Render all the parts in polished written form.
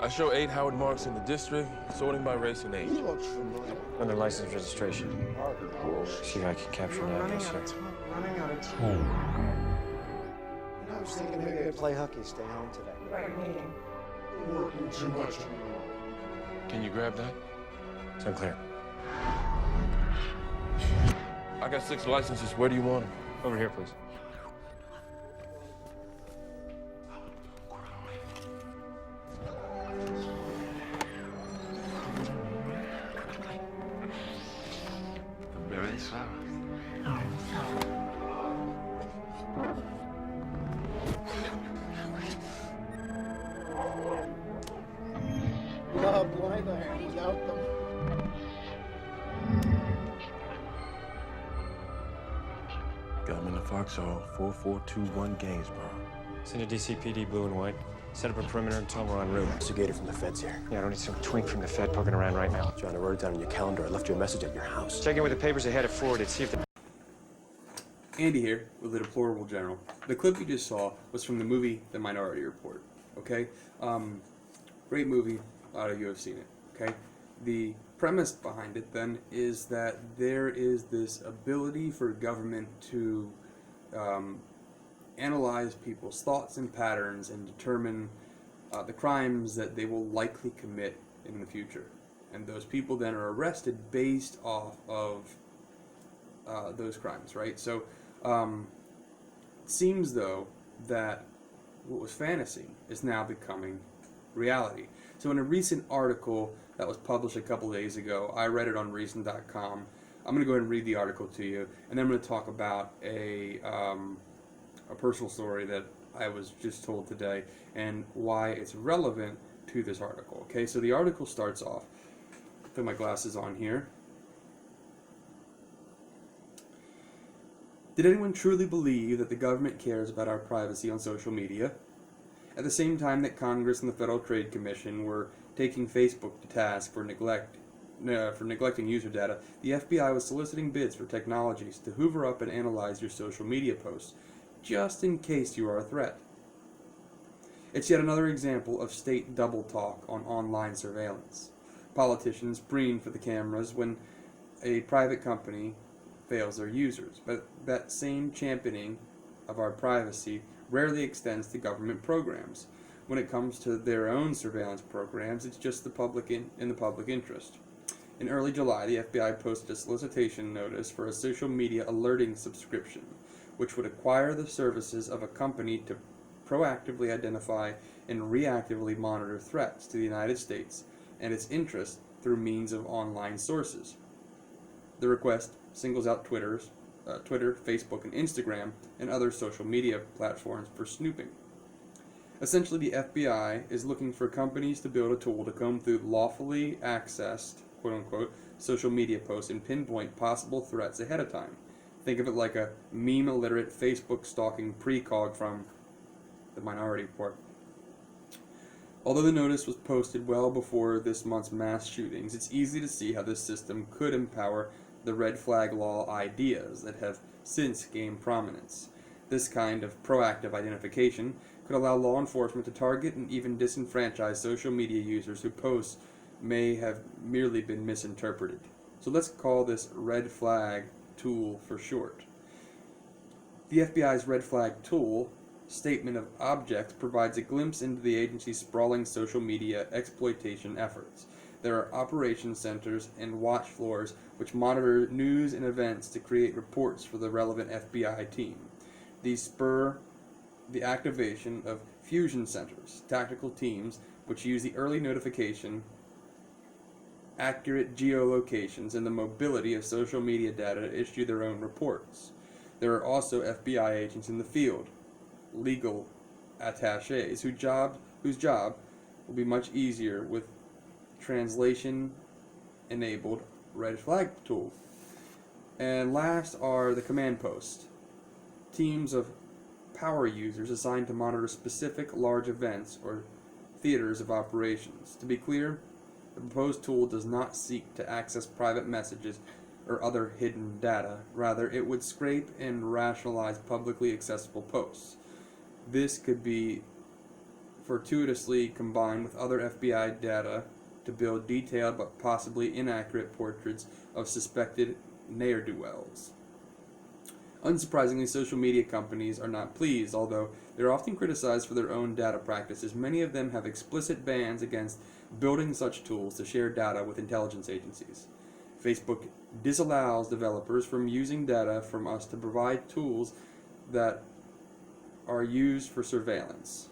I show 8 Howard marks in the district, sorting by race and age. He looks familiar. Under license registration. See how I can capture an address here. Running out of time. I was thinking maybe I'd play hooky, stay home today. Right meeting. Working too much. Can you grab that? It's unclear. I got 6 licenses. Where do you want them? Over here, please. Very slow. No, blind iron without them. Got them in the Foxhole, 4421 Gainsborough. Send a DCPD blue and white. Set up a perimeter and tell them we're en route. Investigator from the feds here. Yeah, I don't need some twink from the Fed poking around right now. John, I wrote it down on your calendar. I left you a message at your house. Check in with the papers they had it forwarded. See if they... Andy here with the Deplorable General. The clip you just saw was from the movie The Minority Report. Okay, great movie. A lot of you have seen it. Okay, the premise behind it then is that there is this ability for government to analyze people's thoughts and patterns and determine the crimes that they will likely commit in the future, and those people then are arrested based off of those crimes, right? So it seems though that what was fantasy is now becoming reality. So in a recent article that was published a couple days ago, I read it on reason.com. I'm going to go ahead and read the article to you, and then I'm going to talk about a personal story that I was just told today and why it's relevant to this article. Okay, so the article starts off, put my glasses on here. Did anyone truly believe that the government cares about our privacy on social media? At the same time that Congress and the Federal Trade Commission were taking Facebook to task for neglecting user data, the FBI was soliciting bids for technologies to hoover up and analyze your social media posts, just in case you are a threat. It's yet another example of state double talk on online surveillance. Politicians preen for the cameras when a private company fails their users, but that same championing of our privacy rarely extends to government programs. When it comes to their own surveillance programs, it's just the public in the public interest. In early July, the FBI posted a solicitation notice for a social media alerting subscription, which would acquire the services of a company to proactively identify and reactively monitor threats to the United States and its interests through means of online sources. The request singles out Twitter, Facebook, and Instagram, and other social media platforms for snooping. Essentially, the FBI is looking for companies to build a tool to comb through lawfully accessed, quote-unquote, social media posts and pinpoint possible threats ahead of time. Think of it like a meme-illiterate Facebook stalking precog from The Minority Report. Although the notice was posted well before this month's mass shootings, it's easy to see how this system could empower the red flag law ideas that have since gained prominence. This kind of proactive identification could allow law enforcement to target and even disenfranchise social media users whose posts may have merely been misinterpreted. So let's call this red flag tool for short. The FBI's red flag tool statement of objects provides a glimpse into the agency's sprawling social media exploitation efforts. There are operations centers and watch floors which monitor news and events to create reports for the relevant FBI team. These spur the activation of fusion centers, tactical teams which use the early notification, accurate geolocations, and the mobility of social media data to issue their own reports. There are also FBI agents in the field, legal attaches, whose job will be much easier with translation-enabled red flag tool. And last are the command posts, teams of power users assigned to monitor specific large events or theaters of operations. To be clear, the proposed tool does not seek to access private messages or other hidden data. Rather, it would scrape and rationalize publicly accessible posts. This could be fortuitously combined with other FBI data to build detailed but possibly inaccurate portraits of suspected ne'er-do-wells. Unsurprisingly, social media companies are not pleased, although they're often criticized for their own data practices. Many of them have explicit bans against building such tools to share data with intelligence agencies. Facebook disallows developers from using data from us to provide tools that are used for surveillance.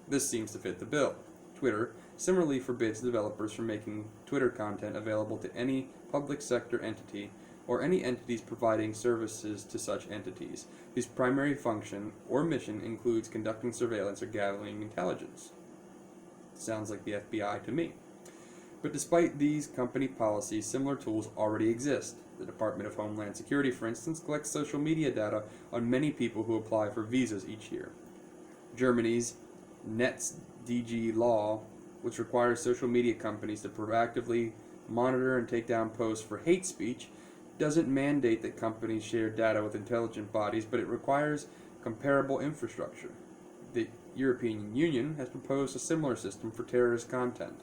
This seems to fit the bill. Twitter similarly forbids developers from making Twitter content available to any public sector entity or any entities providing services to such entities, whose primary function or mission includes conducting surveillance or gathering intelligence. Sounds like the FBI to me. But despite these company policies, similar tools already exist. The Department of Homeland Security, for instance, collects social media data on many people who apply for visas each year. Germany's NetzDG law, which requires social media companies to proactively monitor and take down posts for hate speech, doesn't mandate that companies share data with intelligence bodies, but it requires comparable infrastructure. The European Union has proposed a similar system for terrorist content.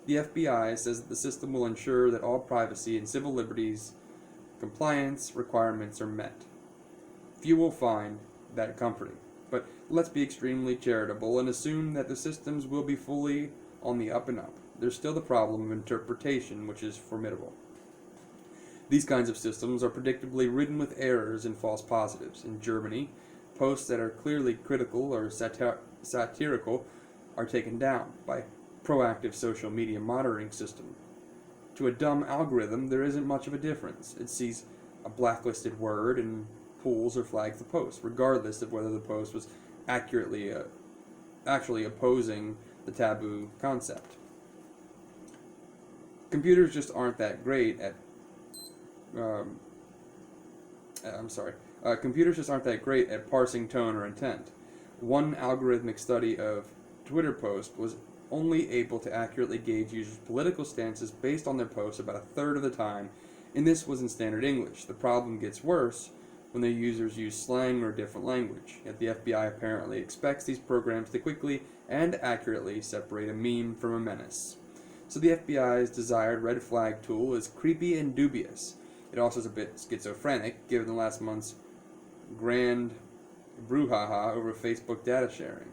The FBI says that the system will ensure that all privacy and civil liberties compliance requirements are met. Few will find that comforting, but let's be extremely charitable and assume that the systems will be fully on the up and up. There's still the problem of interpretation, which is formidable. These kinds of systems are predictably ridden with errors and false positives. In Germany, posts that are clearly critical or satirical are taken down by proactive social media monitoring system. To a dumb algorithm, there isn't much of a difference. It sees a blacklisted word and pulls or flags the post, regardless of whether the post was actually opposing the taboo concept. Computers just aren't that great at computers just aren't that great at parsing tone or intent. One algorithmic study of Twitter posts was only able to accurately gauge users' political stances based on their posts about a third of the time, and this was in standard English. The problem gets worse when the users use slang or a different language, yet the FBI apparently expects these programs to quickly and accurately separate a meme from a menace. So the FBI's desired red flag tool is creepy and dubious. It also is a bit schizophrenic, given the last month's grand brouhaha over Facebook data sharing.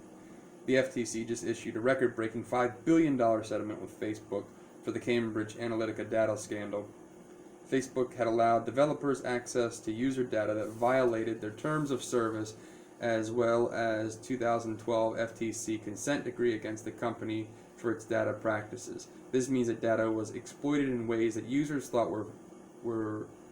The FTC just issued a record-breaking $5 billion settlement with Facebook for the Cambridge Analytica data scandal. Facebook had allowed developers access to user data that violated their terms of service, as well as 2012 FTC consent decree against the company for its data practices. This means that data was exploited in ways that users thought were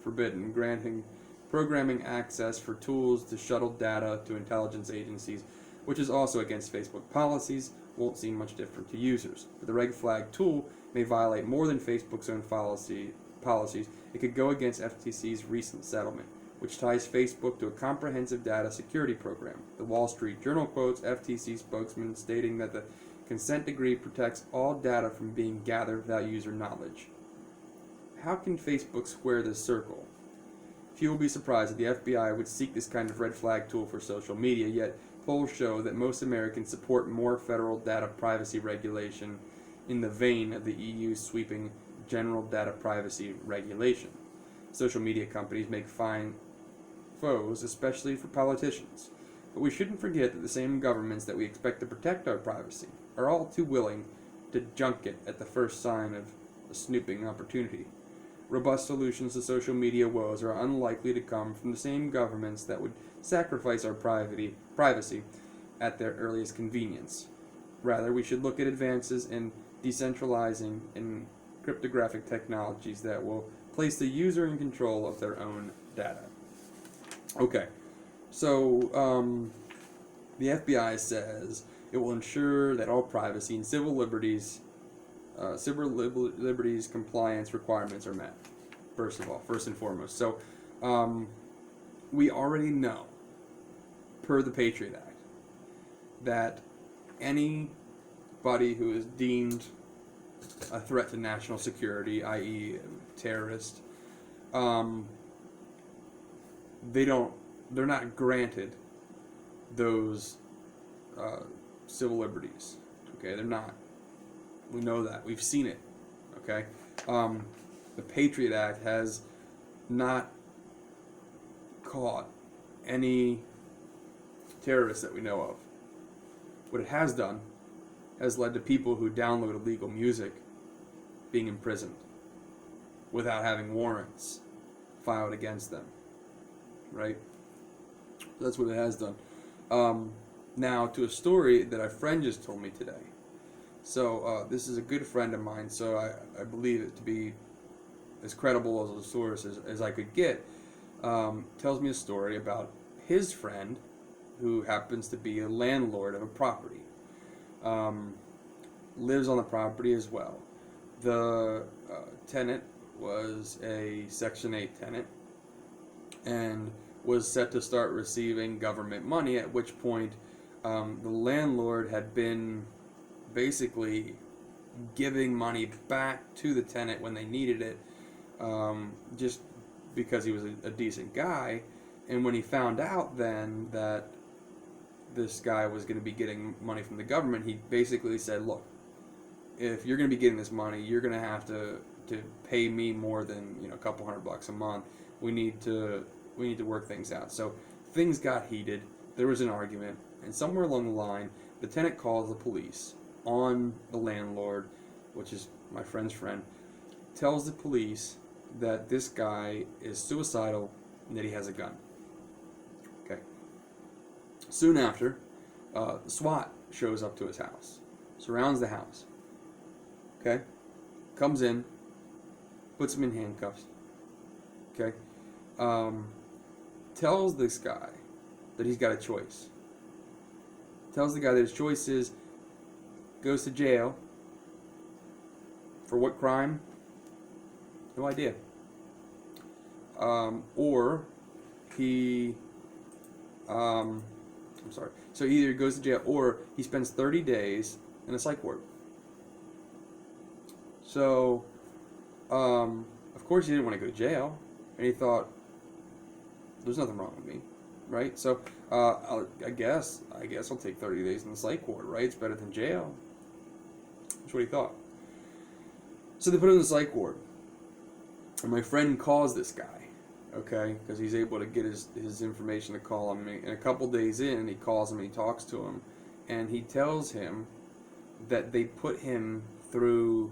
forbidden, granting programming access for tools to shuttle data to intelligence agencies, which is also against Facebook policies, won't seem much different to users. But the red flag tool may violate more than Facebook's own policies. It could go against FTC's recent settlement, which ties Facebook to a comprehensive data security program. The Wall Street Journal quotes FTC spokesman stating that the consent decree protects all data from being gathered without user knowledge. How can Facebook square this circle? Few will be surprised that the FBI would seek this kind of red flag tool for social media, yet polls show that most Americans support more federal data privacy regulation in the vein of the EU's sweeping general data privacy regulation. Social media companies make fine foes, especially for politicians. But we shouldn't forget that the same governments that we expect to protect our privacy are all too willing to junk it at the first sign of a snooping opportunity. Robust solutions to social media woes are unlikely to come from the same governments that would sacrifice our privacy at their earliest convenience. Rather, we should look at advances in decentralizing and cryptographic technologies that will place the user in control of their own data. Okay, so the FBI says it will ensure that all privacy and civil liberties compliance requirements are met. First and foremost. So we already know, per the Patriot Act, that anybody who is deemed a threat to national security, i.e. terrorist, they're not granted those civil liberties. Okay, they're not. We know that. We've seen it. Okay, the Patriot Act has not caught any terrorists that we know of. What it has done has led to people who download illegal music being imprisoned without having warrants filed against them. Right? That's what it has done. Now, to a story that a friend just told me today. So, this is a good friend of mine, so I believe it to be as credible as a source as I could get. Tells me a story about his friend, who happens to be a landlord of a property. Lives on the property as well. The tenant was a Section 8 tenant and was set to start receiving government money, at which point the landlord had been basically giving money back to the tenant when they needed it, just because he was a decent guy. And when he found out then that this guy was going to be getting money from the government, he basically said, look, if you're going to be getting this money, you're going to have to pay me more than a couple $100 a month. We need to work things out. So things got heated. There was an argument, and somewhere along the line, the tenant calls the police on the landlord, which is my friend's friend, tells the police that this guy is suicidal and that he has a gun. Okay. Soon after, the SWAT shows up to his house, surrounds the house. Okay, comes in, puts him in handcuffs. Okay, tells this guy that he's got a choice. Tells the guy that his choice is goes to jail. For what crime? No idea. Or he, I'm sorry. So either he goes to jail or he spends 30 days in a psych ward. So, of course he didn't want to go to jail, and he thought, there's nothing wrong with me, right? So, I guess I'll take 30 days in the psych ward, right? It's better than jail. That's what he thought. So they put him in the psych ward, and my friend calls this guy, okay, because he's able to get his information to call him, and a couple days in, he calls him and he talks to him, and he tells him that they put him through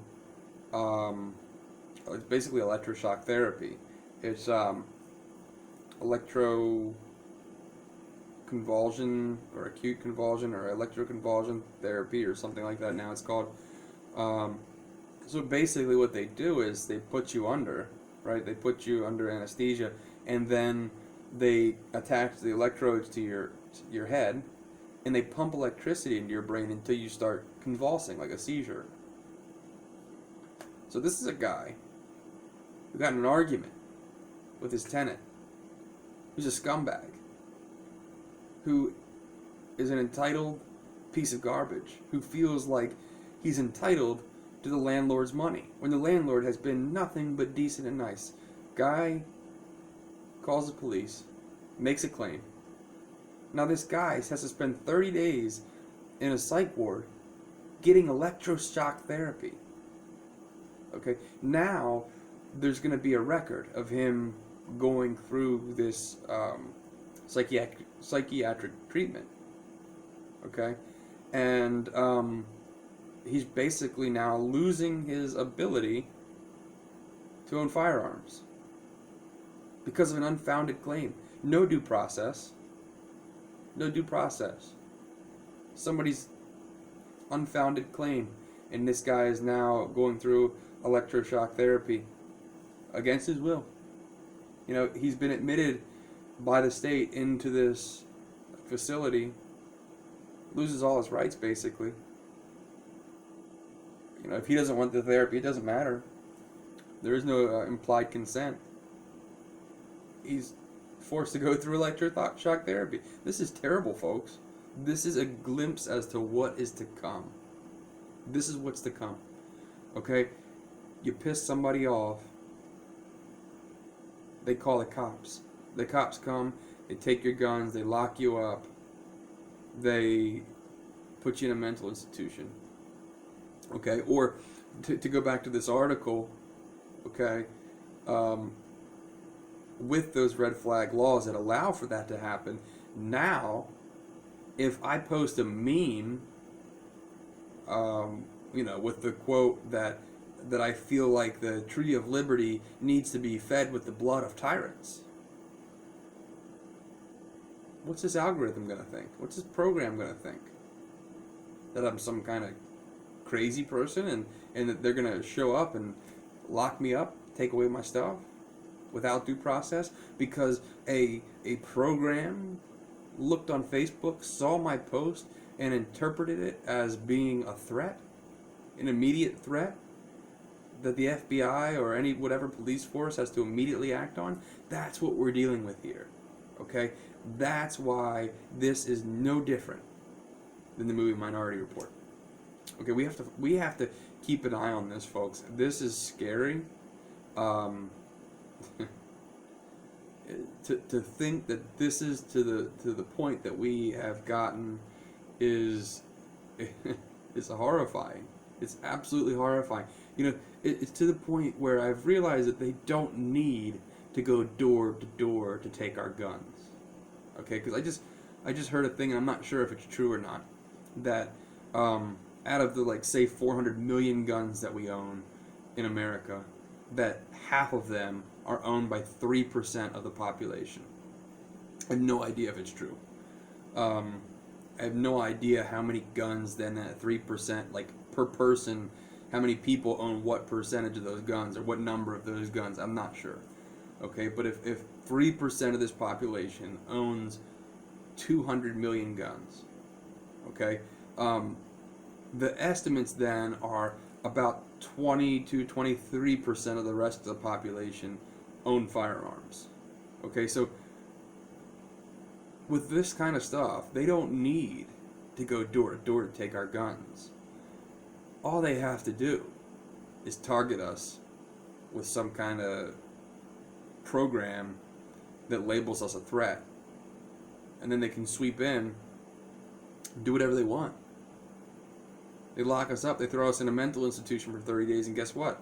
it's basically electroshock therapy. It's electro convulsion or acute convulsion or electroconvulsion therapy or something like that now it's called. So basically what they do is they put you under, right? They put you under anesthesia, and then they attach the electrodes to your head, and they pump electricity into your brain until you start convulsing like a seizure. So this is a guy who got in an argument with his tenant, who's a scumbag, who is an entitled piece of garbage, who feels like he's entitled to the landlord's money, when the landlord has been nothing but decent and nice. Guy calls the police, makes a claim. Now this guy has to spend 30 days in a psych ward getting electroshock therapy. Okay, now there's going to be a record of him going through this psychiatric treatment. Okay, and he's basically now losing his ability to own firearms because of an unfounded claim. No due process. No due process. Somebody's unfounded claim, and this guy is now going through electroshock therapy against his will. He's been admitted by the state into this facility, loses all his rights basically. If he doesn't want the therapy, it doesn't matter. There is no implied consent. He's forced to go through electroshock therapy. This is terrible, folks. This is a glimpse as to what is to come. This is what's to come. Okay? You piss somebody off, they call the cops. The cops come, they take your guns, they lock you up, they put you in a mental institution. Okay, or to go back to this article, okay, with those red flag laws that allow for that to happen, now, if I post a meme, with the quote that I feel like the Tree of Liberty needs to be fed with the blood of tyrants, what's this algorithm going to think? What's this program going to think? That I'm some kind of crazy person and that they're going to show up and lock me up, take away my stuff without due process because a program looked on Facebook, saw my post, and interpreted it as being a threat, an immediate threat that the FBI or any whatever police force has to immediately act on. That's what we're dealing with here. Okay? That's why this is no different than the movie Minority Report. Okay, we have to keep an eye on this, folks. This is scary. To think that this is to the point that we have gotten is horrifying. It's absolutely horrifying. It's to the point where I've realized that they don't need to go door to door to take our guns. Okay, because I just heard a thing, and I'm not sure if it's true or not, that out of the say 400 million guns that we own in America, that half of them are owned by 3% of the population. I have no idea if it's true. I have no idea how many guns then that 3%, per person, how many people own what percentage of those guns or what number of those guns. I'm not sure. Okay, but if 3% of this population owns 200 million guns, okay, the estimates then are about 20 to 23% of the rest of the population own firearms. Okay, so with this kind of stuff, they don't need to go door to door to take our guns. All they have to do is target us with some kind of program that labels us a threat, and then they can sweep in, do whatever they want. They lock us up, they throw us in a mental institution for 30 days, and guess what?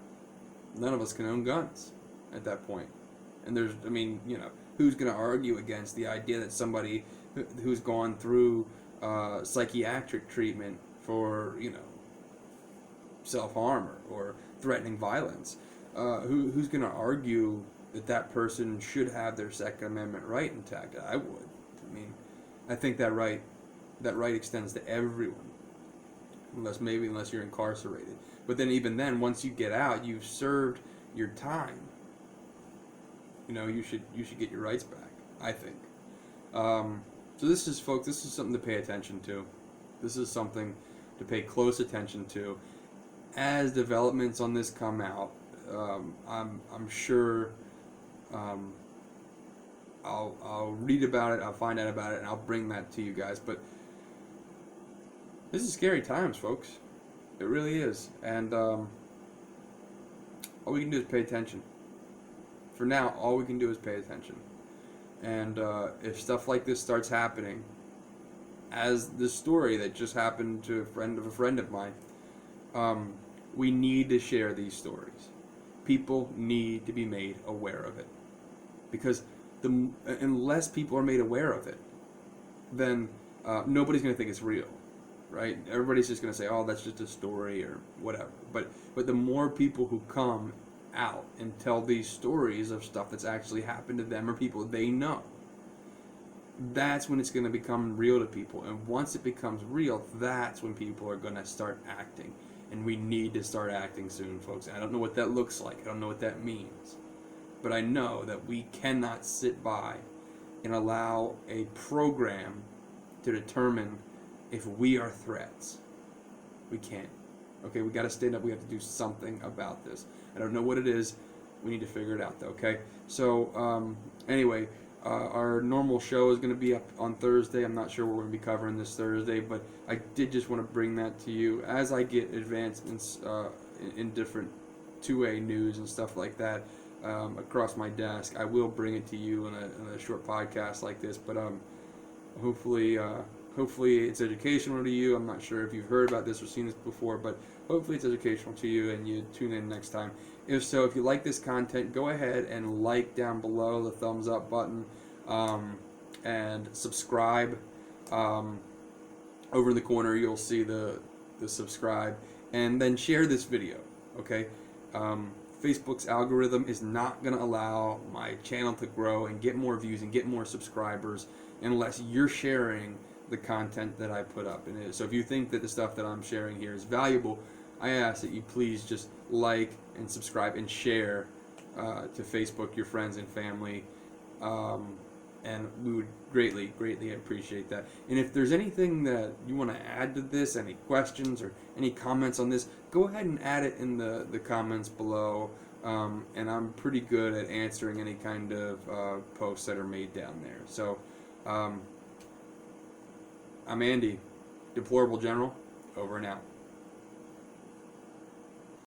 None of us can own guns at that point. And who's going to argue against the idea that somebody who's gone through psychiatric treatment for, self-harm or threatening violence, who's going to argue that person should have their Second Amendment right intact? I would. I think that right extends to everyone. Unless you're incarcerated. But then even then, once you get out, you've served your time. You should get your rights back, I think. So this is, folks, this is something to pay attention to. This is something to pay close attention to. As developments on this come out, I'm sure I'll read about it, I'll find out about it, and I'll bring that to you guys. But this is scary times, folks. It really is. And all we can do is pay attention. For now, all we can do is pay attention. And if stuff like this starts happening, as this story that just happened to a friend of mine, we need to share these stories. People need to be made aware of it. Because unless people are made aware of it, then nobody's going to think it's real. Right? Everybody's just going to say, oh, that's just a story or whatever. But the more people who come out and tell these stories of stuff that's actually happened to them or people they know, that's when it's going to become real to people. And once it becomes real, that's when people are going to start acting. And we need to start acting soon, folks. I don't know what that looks like. I don't know what that means. But I know that we cannot sit by and allow a program to determine if we are threats. We can't. Okay, we got to stand up. We have to do something about this. I don't know what it is. We need to figure it out, though. Okay. So anyway, our normal show is going to be up on Thursday. I'm not sure what we're going to be covering this Thursday, but I did just want to bring that to you as I get advancements in different 2A news and stuff like that across my desk. I will bring it to you in a short podcast like this, but hopefully Hopefully it's educational to you. I'm not sure if you've heard about this or seen this before, but hopefully it's educational to you and you tune in next time. If so, if you like this content, go ahead and like down below, the thumbs up button, and subscribe. Over in the corner you'll see the subscribe, and then share this video, okay? Facebook's algorithm is not going to allow my channel to grow and get more views and get more subscribers unless you're sharing the content that I put up. And so if you think that the stuff that I'm sharing here is valuable, I ask that you please just like and subscribe and share to Facebook, your friends and family, and we would greatly appreciate that. And if there's anything that you want to add to this, any questions or any comments on this, go ahead and add it in the comments below, and I'm pretty good at answering any kind of posts that are made down there. So I'm Andy, Deplorable General, over and out.